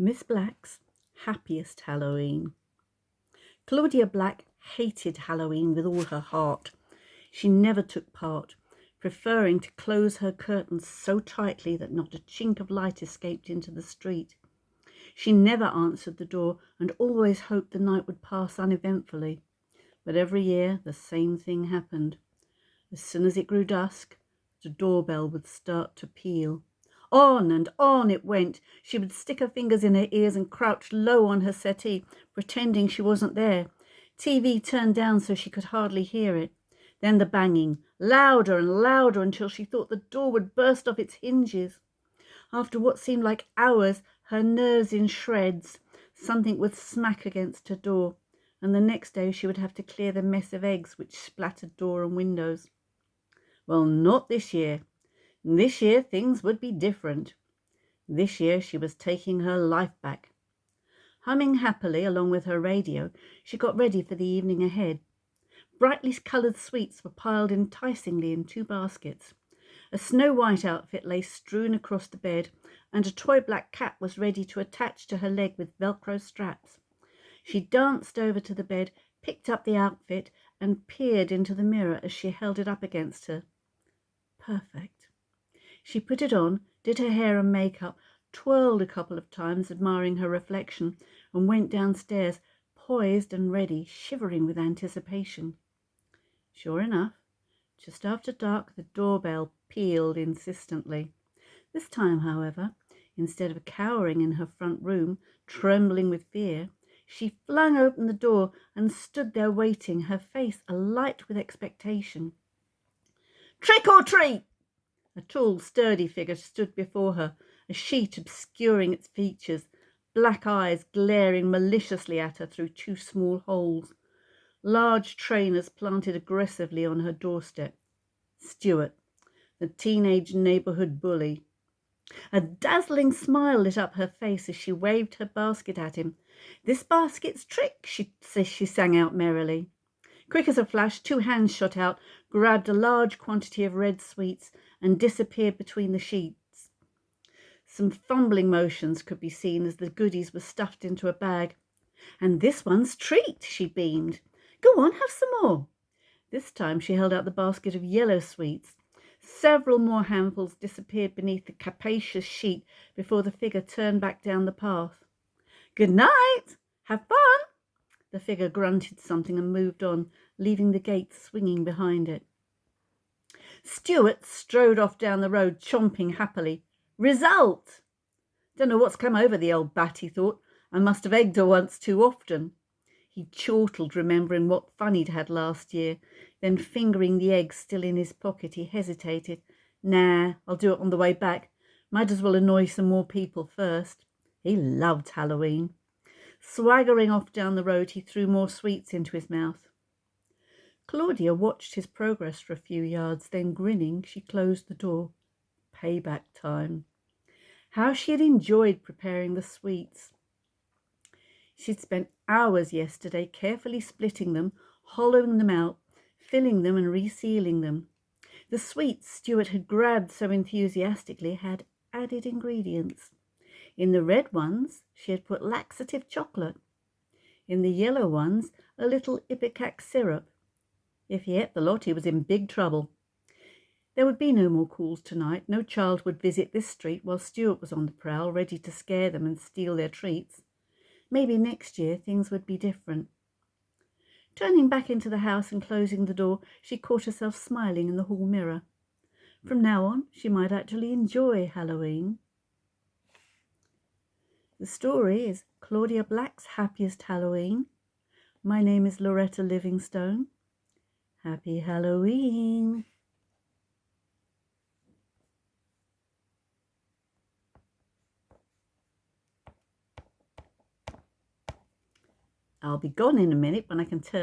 Miss Black's Happiest Halloween. Claudia Black hated Halloween with all her heart. She never took part, preferring to close her curtains so tightly that not a chink of light escaped into the street. She never answered the door and always hoped the night would pass uneventfully. But every year the same thing happened. As soon as it grew dusk, the doorbell would start to peal. On and on it went. She would stick her fingers in her ears and crouch low on her settee, pretending she wasn't there. TV turned down so she could hardly hear it. Then the banging, louder and louder until she thought the door would burst off its hinges. After what seemed like hours, her nerves in shreds, something would smack against her door, and the next day she would have to clear the mess of eggs which splattered door and windows. Well, not this year. This year things would be different. This year she was taking her life back. Humming happily along with her radio, she got ready for the evening ahead. Brightly coloured sweets were piled enticingly in 2 baskets. A snow-white outfit lay strewn across the bed, and a toy black cat was ready to attach to her leg with Velcro straps. She danced over to the bed, picked up the outfit, and peered into the mirror as she held it up against her. Perfect. She put it on, did her hair and makeup, twirled a couple of times, admiring her reflection, and went downstairs, poised and ready, shivering with anticipation. Sure enough, just after dark, the doorbell pealed insistently. This time, however, instead of cowering in her front room, trembling with fear, she flung open the door and stood there waiting, her face alight with expectation. Trick or treat! A tall, sturdy figure stood before her, a sheet obscuring its features, black eyes glaring maliciously at her through 2 small holes. Large trainers planted aggressively on her doorstep. Stuart, the teenage neighbourhood bully. A dazzling smile lit up her face as she waved her basket at him. "This basket's Trick," she sang out merrily. Quick as a flash, 2 hands shot out, grabbed a large quantity of red sweets, and disappeared between the sheets. Some fumbling motions could be seen as the goodies were stuffed into a bag. "And this one's Treat," she beamed. "Go on, have some more." This time she held out the basket of yellow sweets. Several more handfuls disappeared beneath the capacious sheet before the figure turned back down the path. "Good night. Have fun." The figure grunted something and moved on, leaving the gate swinging behind it. Stuart strode off down the road, chomping happily. Result! Don't know what's come over the old bat, he thought. I must have egged her once too often. He chortled, remembering what fun he'd had last year. Then, fingering the eggs still in his pocket, he hesitated. Nah, I'll do it on the way back. Might as well annoy some more people first. He loved Halloween. Swaggering off down the road, he threw more sweets into his mouth. Claudia watched his progress for a few yards, then grinning, she closed the door. Payback time. How she had enjoyed preparing the sweets. She'd spent hours yesterday carefully splitting them, hollowing them out, filling them and resealing them. The sweets Stuart had grabbed so enthusiastically had added ingredients. In the red ones, she had put laxative chocolate. In the yellow ones, a little ipecac syrup. If he ate the lot, he was in big trouble. There would be no more calls tonight. No child would visit this street while Stuart was on the prowl, ready to scare them and steal their treats. Maybe next year things would be different. Turning back into the house and closing the door, she caught herself smiling in the hall mirror. From now on, she might actually enjoy Halloween. The story is Claudia Black's Happiest Halloween. My name is Loretta Livingstone. Happy Halloween! I'll be gone in a minute when I can turn